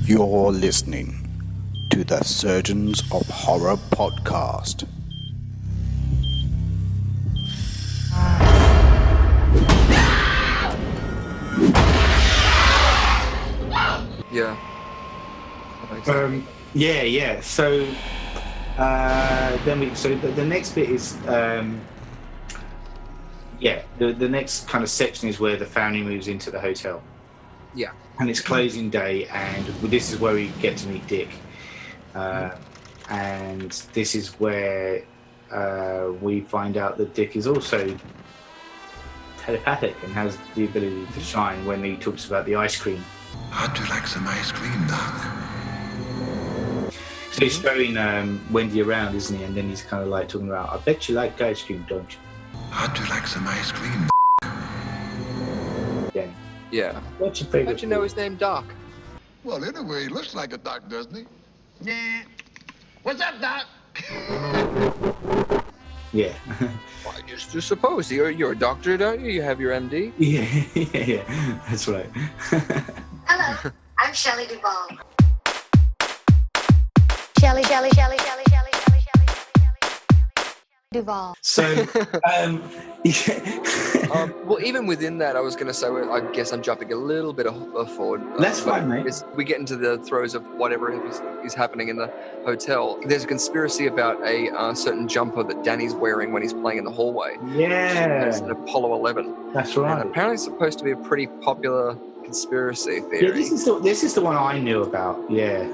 You're listening to the Surgeons of Horror podcast. Yeah. Yeah. So the next bit is the next kind of section is where the family moves into the hotel. Yeah. And it's closing day, and this is where we get to meet Dick. And this is where we find out that Dick is also telepathic and has the ability to shine when he talks about the ice cream. How'd you like some ice cream, Doc? So he's throwing Wendy around, isn't he? And then he's kind of like talking about, I bet you like ice cream, don't you? How'd you like some ice cream, Again. Yeah. What's your favorite? How'd you know his name, Doc? Well, anyway, he looks like a doc, doesn't he? Yeah. What's up, Doc? Yeah. Well, I just suppose you're a doctor, don't you? You have your MD? Yeah. That's right. Hello, I'm Shelley Duvall. Shelley Duvall. So, Well, even within that, I was going to say, I guess I'm jumping a little bit forward. That's fine, mate. As we get into the throes of whatever is happening in the hotel. There's a conspiracy about a certain jumper that Danny's wearing when he's playing in the hallway. yeah, It's an Apollo 11. that's right. And apparently it's supposed to be a pretty popular conspiracy Yeah, theory. this is the one I knew about. Yeah.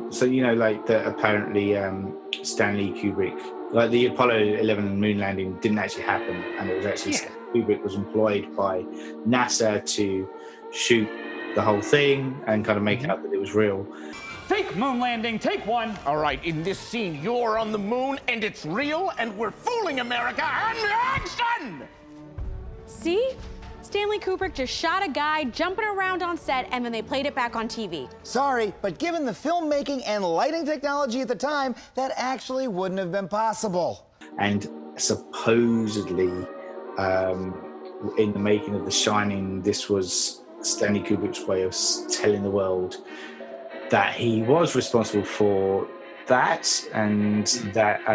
So like that apparently Stanley Kubrick, like the Apollo 11 moon landing didn't actually happen, and it was actually Kubrick was employed by NASA to shoot the whole thing and kind of make out that it was real. Fake moon landing, take one. All right, in this scene, you're on the moon and it's real and we're fooling America and action! See? Stanley Kubrick just shot a guy jumping around on set and then they played it back on TV. Sorry, but given the filmmaking and lighting technology at the time, that actually wouldn't have been possible. And supposedly, in the making of The Shining, this was Stanley Kubrick's way of telling the world that he was responsible for that, and that,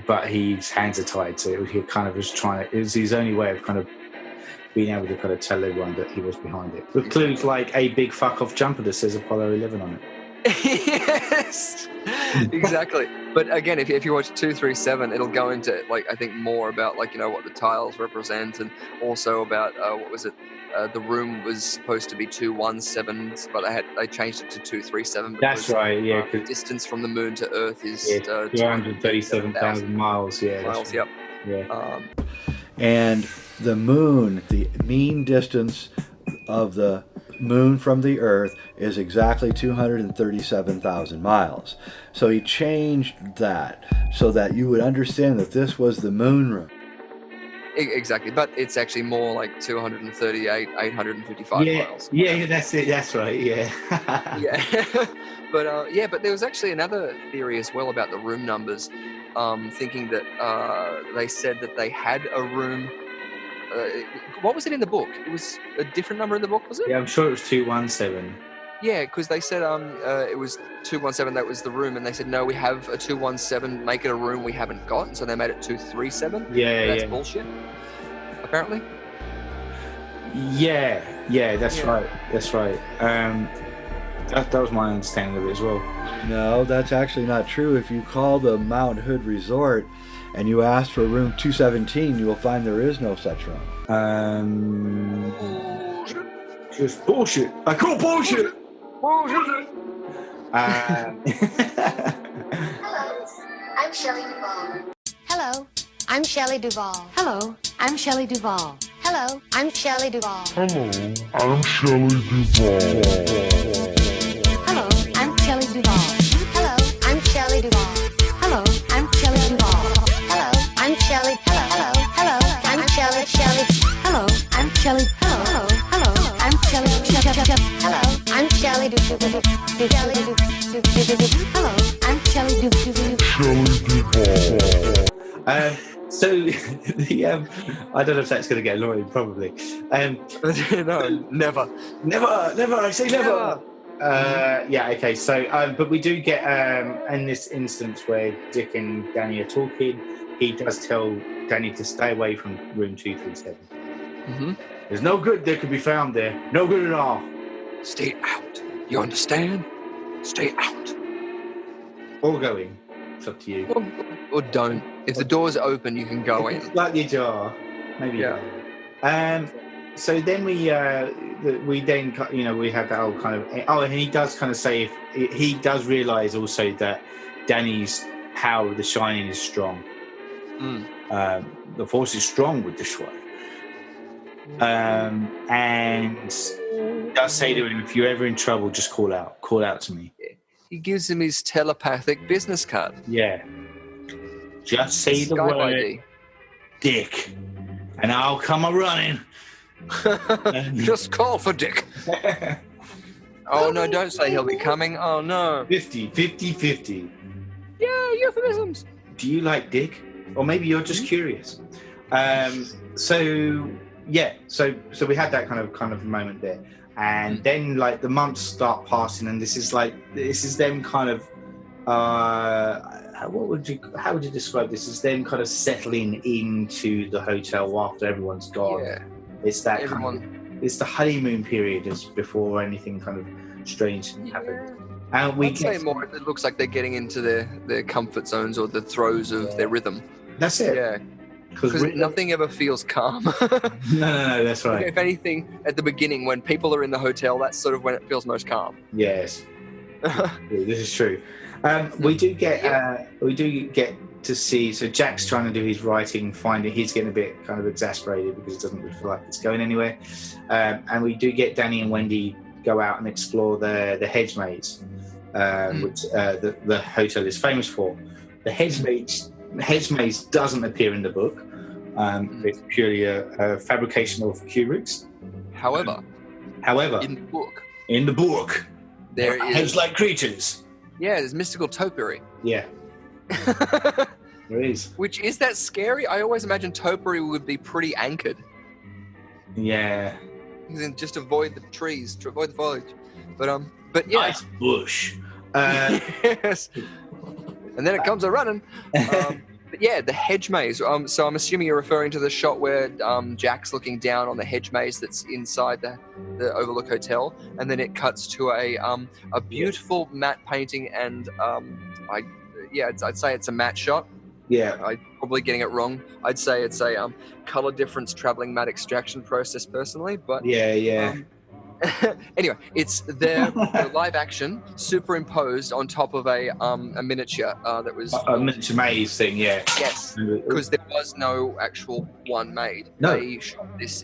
but his hands are tied. So he kind of was it was his only way of kind of being able to kind of tell everyone that he was behind it. With clues like a big fuck off jumper that says Apollo 11 on it. Yes, exactly. But again, if you watch 237, it'll go into I think more about what the tiles represent, and also about the room was supposed to be 217, but they changed it to 237. That's right. Yeah, the distance from the moon to Earth is 237,000 miles. Yeah, miles. Right. Yep. Yeah. And the moon, the mean distance of the moon from the Earth is exactly 237,000 miles. So he changed that so that you would understand that this was the moon room. Exactly, but it's actually more like 855 miles. Yeah, that's it. That's right. Yeah. Yeah. But there was actually another theory as well about the room numbers, thinking that they said that they had a room. What was it in the book? It was a different number in the book, was it? Yeah, I'm sure it was 217. Yeah, because they said it was 217, that was the room, and they said, no, we have a 217, make it a room we haven't got, and so they made it 237. That's bullshit, apparently. Yeah, that's right. That's right. That was my understanding of it as well. No, that's actually not true. If you call the Mount Hood Resort and you ask for room 217, you will find there is no such room. Just bullshit. I call bullshit. Hello, I'm Shelley Duvall. Hello, I'm Shelley Duvall. Hello, I'm Shelley Duvall. Hello, I'm Shelley Duvall. Hello, I'm Shelley Duvall. Hello, I'm Shelley Duvall. Hello, I'm Shelley Duvall. Hello, I'm Shelley. Hello, I'm Shelley. Hello, I'm Shelley. Hello, I'm Shelley. Hello, I'm Shelley Duvall. Hello, I'm Shelley Duvall. So I don't know if that's going to get annoying. Probably. No, never. Never. I say never. Yeah, okay. So, but we do get in this instance where Dick and Danny are talking, he does tell Danny to stay away from room 237. Mm-hmm. There's no good that could be found there. No good at all. Stay out. You understand? Stay out. Or go in. It's up to you. Or don't. If the door's open, you can go in. It's slightly ajar. Maybe. Yeah. So then we then, you know, we have that whole kind of, oh, and he does kind of say, he does realise also that Danny's power of the Shining is strong. The Force is strong with the Shrine. And does say to him, if you're ever in trouble, just call out to me. He gives him his telepathic business card. Yeah. Just say the Skype word ID. Dick, and I'll come a-running. Just call for Dick. Oh, no, don't say he'll be coming. Oh, no. 50. Yeah, euphemisms. Do you like Dick? Or maybe you're just curious. So we had that kind of moment there. And then, like, the months start passing, and this is them kind of, how would you describe this? Is them kind of settling into the hotel after everyone's gone. Yeah. It's that it's the honeymoon period just before anything kind of strange happens. And I'd say more, it looks like they're getting into their comfort zones or the throes of their rhythm. That's it. Yeah. Because nothing ever feels calm. No, that's right. If anything, at the beginning, when people are in the hotel, that's sort of when it feels most calm. Yes. This is true. We do get to see, so Jack's trying to do his writing, he's getting a bit kind of exasperated because it doesn't really feel like it's going anywhere. And we do get Danny and Wendy go out and explore the hedge maze, which the hotel is famous for. The hedge maze doesn't appear in the book. It's purely a fabrication of Kubrick's. However, in the book, there is hedge-like creatures. Yeah, there's mystical topiary. Yeah. There is. Which, is that scary? I always imagine topiary would be pretty anchored. Yeah. Then just avoid the trees, to avoid the foliage. But yeah. Nice bush. Yes. And then it comes a running. But yeah, the hedge maze. So I'm assuming you're referring to the shot where Jack's looking down on the hedge maze that's inside the Overlook Hotel, and then it cuts to a beautiful matte painting, and I'd say it's a matte shot. Yeah. I'm probably getting it wrong. I'd say it's a color difference traveling matte extraction process personally, but yeah. Anyway, it's the live action superimposed on top of a miniature that was a miniature maze thing. Yeah. Yes, because there was no actual one made. No. They shot this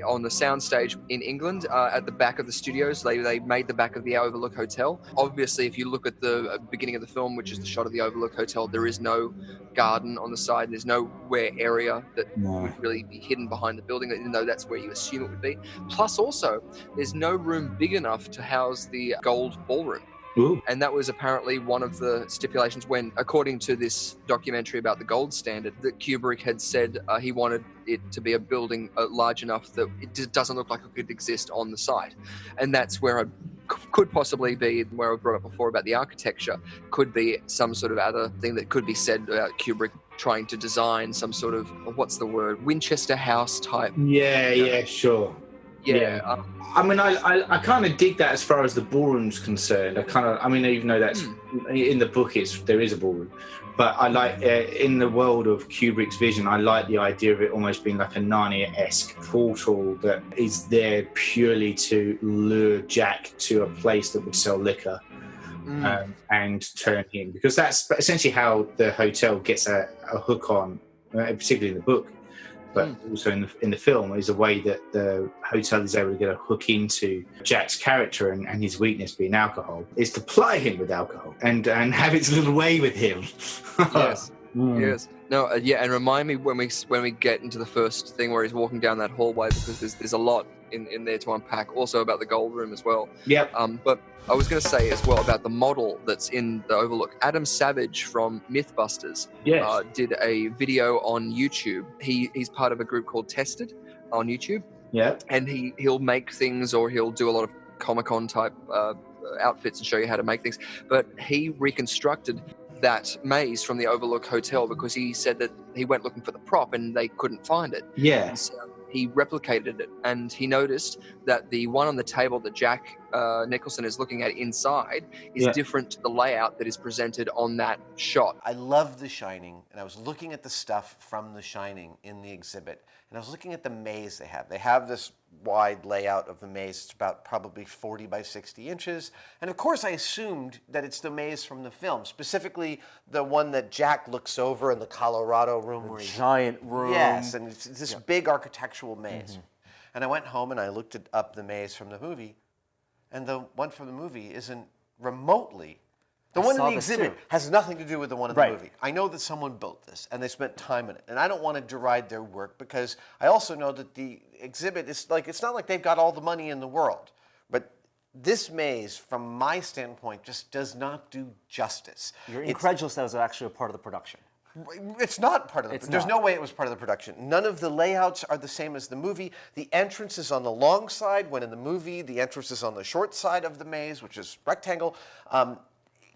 on the soundstage in England at the back of the studios. They made the back of the Overlook Hotel. Obviously, if you look at the beginning of the film, which is the shot of the Overlook Hotel, there is no garden on the side. There's nowhere area that would really be hidden behind the building, even though that's where you assume it would be. Plus, also, there's no room big enough to house the gold ballroom. Ooh. And that was apparently one of the stipulations when, according to this documentary about the gold standard, that Kubrick had said he wanted it to be a building large enough that it doesn't look like it could exist on the site. And that's where could possibly be, where I brought up before about the architecture, could be some sort of other thing that could be said about Kubrick trying to design some sort of, what's the word, Winchester House type. Yeah, sure. Yeah. I mean, I kind of dig that as far as the ballroom's concerned. Even though that's in the book, there is a ballroom, but I like in the world of Kubrick's vision, I like the idea of it almost being like a Narnia-esque portal that is there purely to lure Jack to a place that would sell liquor and turn him, because that's essentially how the hotel gets a hook on, particularly in the book. But also in the film, is a way that the hotel is able to get a hook into Jack's character and his weakness being alcohol, is to ply him with alcohol and have its little way with him. Yes. Yes. No. And remind me when we get into the first thing where he's walking down that hallway, because there's a lot in there to unpack. Also about the gold room as well. Yep. But I was going to say as well about the model that's in the Overlook. Adam Savage from Mythbusters did a video on YouTube. He's part of a group called Tested on YouTube. Yeah. And he'll make things, or he'll do a lot of Comic-Con type outfits and show you how to make things. But he reconstructed that maze from the Overlook Hotel because he said that he went looking for the prop and they couldn't find it. Yeah. And so he replicated it, and he noticed that the one on the table that Jack Nicholson is looking at inside is different to the layout that is presented on that shot. I love The Shining, and I was looking at the stuff from The Shining in the exhibit, and I was looking at the maze they have. They have this wide layout of the maze. It's about probably 40 by 60 inches. And of course, I assumed that it's the maze from the film, specifically the one that Jack looks over in the Colorado room. The giant room. Yes, and it's this big architectural maze. And I went home and I looked up the maze from the movie, and the one from the movie isn't remotely. The one in the exhibit has nothing to do with the one in the movie. I know that someone built this and they spent time in it, and I don't want to deride their work because I also know that the exhibit is like, it's not like they've got all the money in the world, but this maze, from my standpoint, just does not do justice. You're incredulous that was actually a part of the production. It's not part of the production. There's no way it was part of the production. None of the layouts are the same as the movie. The entrance is on the long side, when in the movie, the entrance is on the short side of the maze, which is rectangle.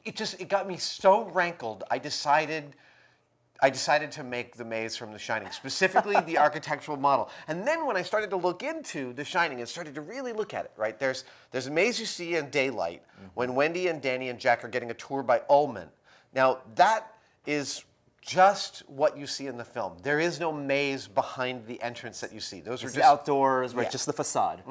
It got me so rankled, I decided to make the maze from The Shining, specifically the architectural model. And then when I started to look into The Shining and started to really look at it, right, there's a maze you see in daylight when Wendy and Danny and Jack are getting a tour by Ullman. Now, that is just what you see in the film. There is no maze behind the entrance that you see. Those are just outdoors, right? Just the facade.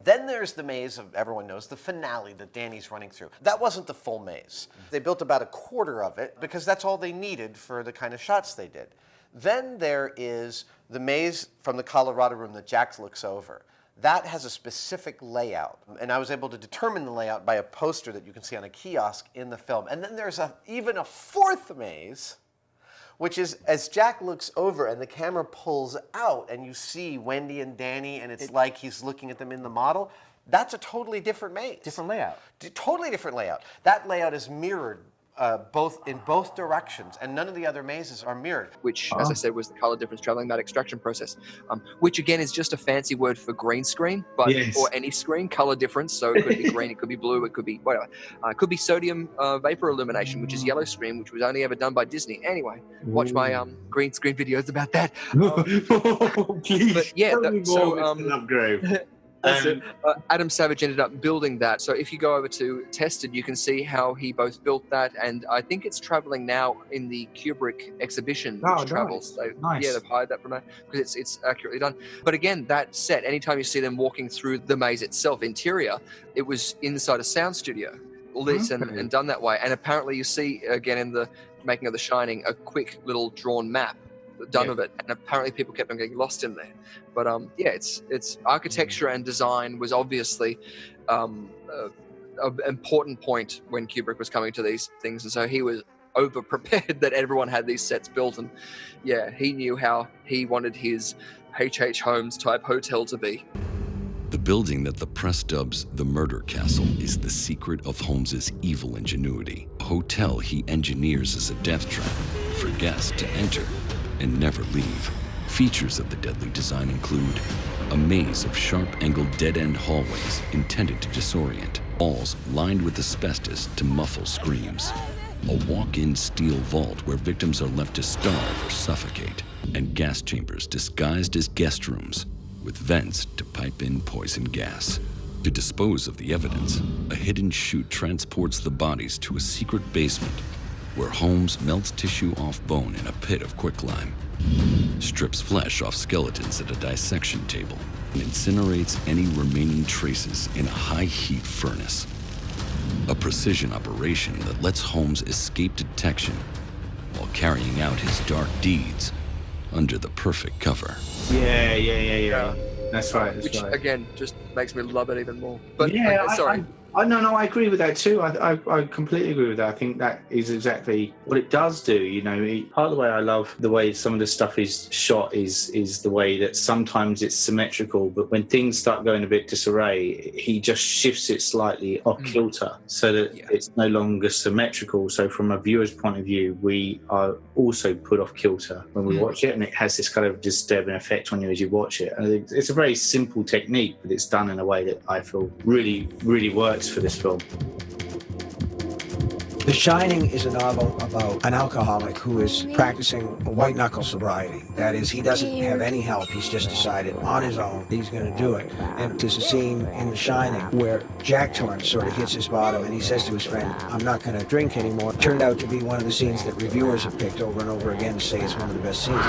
Then there's the maze of, everyone knows, the finale that Danny's running through. That wasn't the full maze. They built about a quarter of it because that's all they needed for the kind of shots they did. Then there is the maze from the Colorado room that Jack looks over. That has a specific layout, and I was able to determine the layout by a poster that you can see on a kiosk in the film. And then there's even a fourth maze, which is as Jack looks over and the camera pulls out and you see Wendy and Danny and it's like he's looking at them in the model, that's a totally different maze. Different layout. Totally different layout. That layout is mirrored in both directions, and none of the other mazes are mirrored. Which, as I said, was the color difference traveling that extraction process, which again is just a fancy word for green screen, but or any screen, color difference. So it could be green, it could be blue, it could be whatever. It could be sodium vapor illumination, which is yellow screen, which was only ever done by Disney. Anyway, watch my green screen videos about that. Please, but yeah, upgrade. That's it. Adam Savage ended up building that. So if you go over to Tested, you can see how he both built that, and I think it's traveling now in the Kubrick exhibition, which travels. So, yeah, they've hired that from that because it's accurately done. But again, that set, anytime you see them walking through the maze itself, interior, it was inside a sound studio, lit and done that way. And apparently you see, again, in the making of The Shining, a quick little drawn map done of it, and apparently people kept on getting lost in there. But yeah, it's architecture and design was obviously an important point when Kubrick was coming to these things, and so he was over prepared that everyone had these sets built, and yeah, he knew how he wanted his H.H. Holmes type hotel to be. The building that the press dubs the Murder Castle is the secret of Holmes's evil ingenuity. A hotel he engineers as a death trap for guests to enter and never leave. Features of the deadly design include a maze of sharp-angled dead-end hallways intended to disorient, walls lined with asbestos to muffle screams, a walk-in steel vault where victims are left to starve or suffocate, and gas chambers disguised as guest rooms with vents to pipe in poison gas. To dispose of the evidence, a hidden chute transports the bodies to a secret basement where Holmes melts tissue off bone in a pit of quicklime, strips flesh off skeletons at a dissection table, and incinerates any remaining traces in a high-heat furnace. A precision operation that lets Holmes escape detection while carrying out his dark deeds under the perfect cover. Yeah. That's right. Which, again, just makes me love it even more. But, yeah, sorry. No, I agree with that too. I completely agree with that. I think that is exactly what it does do. You know, part of the way I love the way some of the stuff is shot is the way that sometimes it's symmetrical, but when things start going a bit disarray, he just shifts it slightly off kilter so that it's no longer symmetrical. So from a viewer's point of view, we are also put off kilter when we watch it, and it has this kind of disturbing effect on you as you watch it. And it's a very simple technique, but it's done in a way that I feel really, really works for this film. The Shining is a novel about an alcoholic who is practicing white-knuckle sobriety. That is, he doesn't have any help. He's just decided on his own he's going to do it. And there's a scene in The Shining where Jack Torrance sort of hits his bottom and he says to his friend, I'm not going to drink anymore. It turned out to be one of the scenes that reviewers have picked over and over again to say it's one of the best scenes.